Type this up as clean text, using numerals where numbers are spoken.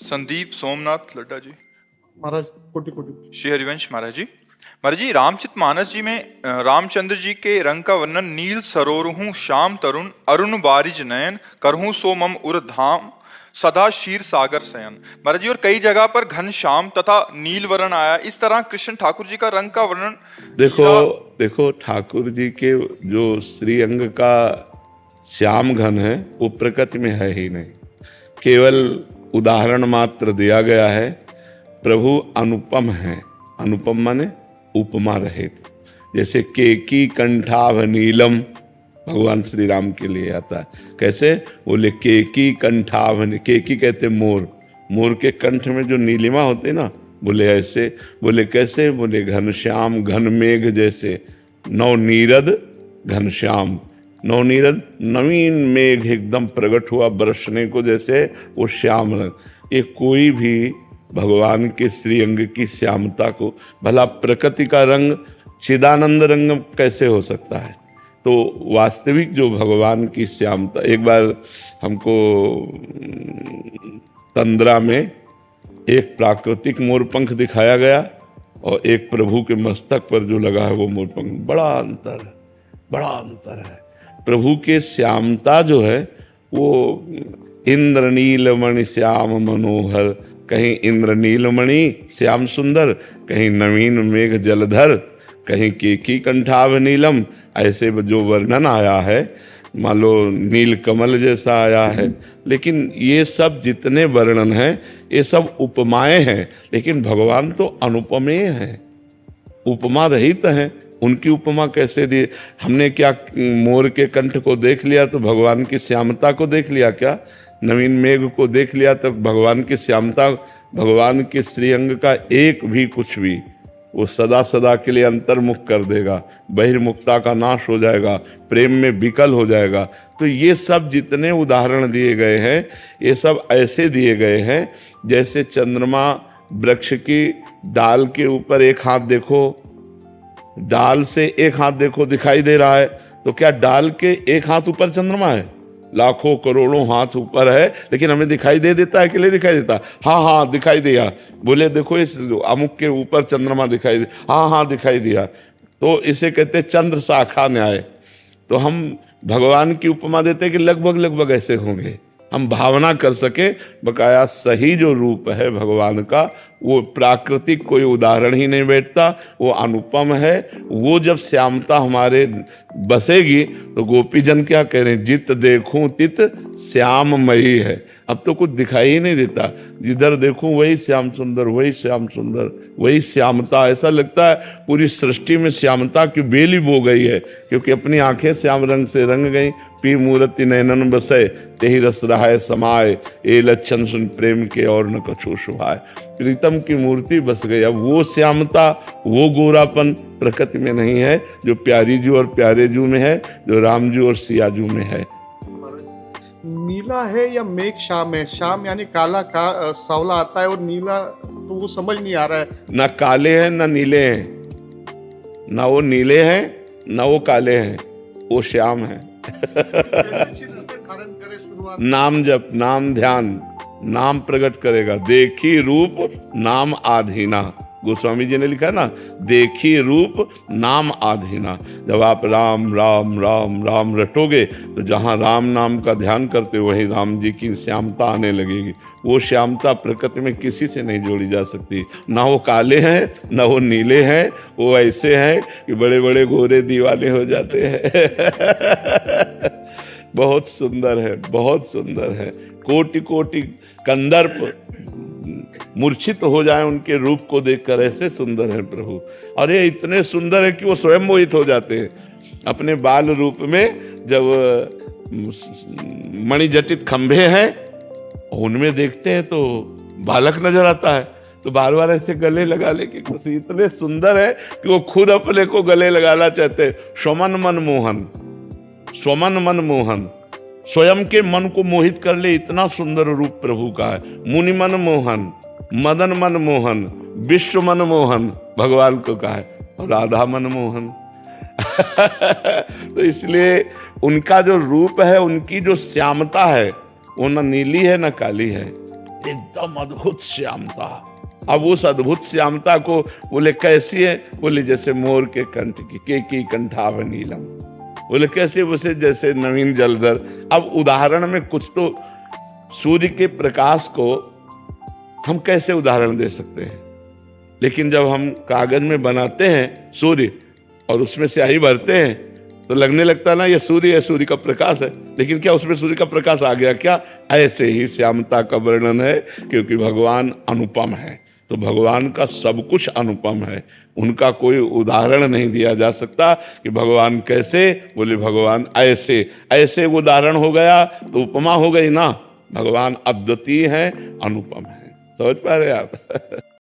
संदीप सोमनाथ लड्डा जी। महाराज कोटि कोटि। श्री हरिवंश महाराज जी। महाराज जी, रामचरितमानस जी में रामचंद्र जी के रंग का वर्णन नील सरोरहूं श्याम तरुण अरुण बारिज नयन करहूं सो मम उर धाम सदा क्षीर सागर शयन। महाराज जी, और कई जगह पर घन श्याम तथा नील वर्ण आया। इस तरह कृष्ण ठाकुर जी का रंग का वर्णन देखो ठाकुर जी के जो श्रीअंग का श्याम घन है वो प्रकृति में है ही नहीं, केवल उदाहरण मात्र दिया गया है। प्रभु अनुपम है, अनुपम माने उपमा रहित। जैसे केकी कंठाभ नीलम भगवान श्री राम के लिए आता है। कैसे? बोले केकी कंठाभ, केकी कहते मोर, मोर के कंठ में जो नीलिमा होती है ना, बोले ऐसे। बोले कैसे? बोले घनश्याम घन मेघ जैसे, नवनीरद घनश्याम। नवनीरद नवीन मेघ एकदम प्रकट हुआ बरसने को जैसे, वो श्याम रंग। ये कोई भी भगवान के श्रीअंग की श्यामता को, भला प्रकृति का रंग चिदानंद रंग कैसे हो सकता है? तो वास्तविक जो भगवान की श्यामता, एक बार हमको तंद्रा में एक प्राकृतिक मोरपंख दिखाया गया और एक प्रभु के मस्तक पर जो लगा है वो मोरपंख, बड़ा अंतर है, बड़ा अंतर है। प्रभु के श्यामता जो है वो इंद्र नीलमणि श्याम मनोहर, कहीं इंद्र नीलमणि श्याम सुंदर, कहीं नवीन मेघ जलधर, कहीं केकी कंठाभ नीलम, ऐसे जो वर्णन आया है, मान लो नील कमल जैसा आया है। लेकिन ये सब जितने वर्णन हैं ये सब उपमाएं हैं, लेकिन भगवान तो अनुपमेय हैं, उपमा रहित हैं। उनकी उपमा कैसे दी? हमने क्या मोर के कंठ को देख लिया तो भगवान की श्यामता को देख लिया क्या? नवीन मेघ को देख लिया तो भगवान की श्यामता, भगवान के श्रीअंग का एक भी कुछ भी वो सदा सदा के लिए अंतर्मुख कर देगा, बहिर्मुखता का नाश हो जाएगा, प्रेम में विकल हो जाएगा। तो ये सब जितने उदाहरण दिए गए हैं ये सब ऐसे दिए गए हैं जैसे चंद्रमा वृक्ष की डाल के ऊपर एक हाथ देखो, डाल से एक हाथ देखो दिखाई दे रहा है, तो क्या डाल के एक हाथ ऊपर चंद्रमा है? लाखों करोड़ों हाथ ऊपर है, लेकिन हमें दिखाई दे देता है कि नहीं दिखाई देता? हाँ हाँ दिखाई दिया। बोले देखो इस अमुक के ऊपर चंद्रमा दिखाई दे, हाँ हाँ दिखाई दिया। तो इसे कहते चंद्र शाखा न्याय। तो हम भगवान की उपमा देते कि लगभग लगभग ऐसे होंगे, हम भावना कर सके। बकाया सही जो रूप है भगवान का वो प्राकृतिक कोई उदाहरण ही नहीं बैठता, वो अनुपम है। वो जब श्यामता हमारे बसेगी तो गोपीजन क्या कह रहे हैं? जित देखूं तित श्याममयी है। अब तो कुछ दिखाई ही नहीं देता, जिधर देखूं वही श्याम सुंदर, वही श्याम सुंदर, वही श्यामता। ऐसा लगता है पूरी सृष्टि में श्यामता की बेली बो गई है, क्योंकि अपनी आंखें श्याम रंग से रंग गई। पी मूर्ति नैनन बसे तेहि रस रहाय समाए, ए लक्षण सुन प्रेम के और न कछु शुभाए। प्रीतम की मूर्ति बस गई। अब वो श्यामता, वो गोरापन प्रकृति में नहीं है जो प्यारी जी और प्यारे जू में है, जो राम जी और सिया जू में है। नीला है या मेघ श्याम है? श्याम यानी काला का सावला आता है, और नीला तो वो समझ नहीं आ रहा है। ना काले हैं ना नीले हैं, ना वो नीले हैं ना वो काले हैं, वो श्याम है। नाम जप, नाम ध्यान, नाम प्रकट करेगा। देखी रूप नाम आधीना, गोस्वामी जी ने लिखा है ना, देखी रूप नाम आधीना। जब आप राम राम राम राम रटोगे तो जहाँ राम नाम का ध्यान करते हो वहीं राम जी की श्यामता आने लगेगी। वो श्यामता प्रकृति में किसी से नहीं जोड़ी जा सकती। ना वो काले हैं ना वो नीले हैं, वो ऐसे हैं कि बड़े बड़े गोरे दीवाने हो जाते हैं। बहुत सुंदर है, बहुत सुंदर है। कोटि कोटि कंदर्प मूर्छित हो जाए उनके रूप को देखकर, ऐसे सुंदर है प्रभु। और ये इतने सुंदर है कि वो स्वयं मोहित हो जाते हैं अपने बाल रूप में। जब मणिजटित खंभे हैं उनमें देखते हैं तो बालक नजर आता है, तो बार बार ऐसे गले लगा ले कि इतने सुंदर है कि वो खुद अपने को गले लगाना चाहते हैं। स्वमन मन मोहन, स्वमन मन मोहन, स्वयं के मन को मोहित कर ले, इतना सुंदर रूप प्रभु का है। मुनि मन मोहन, मदन मन मोहन, विश्व मन मोहन भगवान को कहा है, और राधा मन मोहन। तो इसलिए उनका जो रूप है, उनकी जो श्यामता है, वो न नीली है न काली है, एकदम अद्भुत श्यामता। अब उस अद्भुत श्यामता को बोले कैसी है? बोले जैसे मोर के कंठ की कंठाव नीलम। बोले कैसे? उसे जैसे नवीन जलधर। अब उदाहरण में कुछ तो सूर्य के प्रकाश को हम कैसे उदाहरण दे सकते हैं, लेकिन जब हम कागज में बनाते हैं सूर्य और उसमें स्याही भरते हैं तो लगने लगता है ना ये सूर्य है, सूर्य का प्रकाश है। लेकिन क्या उसमें सूर्य का प्रकाश आ गया क्या? ऐसे ही श्यामता का वर्णन है, क्योंकि भगवान अनुपम है। तो भगवान का सब कुछ अनुपम है, उनका कोई उदाहरण नहीं दिया जा सकता कि भगवान कैसे। बोले भगवान ऐसे। ऐसे उदाहरण हो गया तो उपमा हो गई ना। भगवान अद्वितीय है, अनुपम है। समझ पा रहे आप?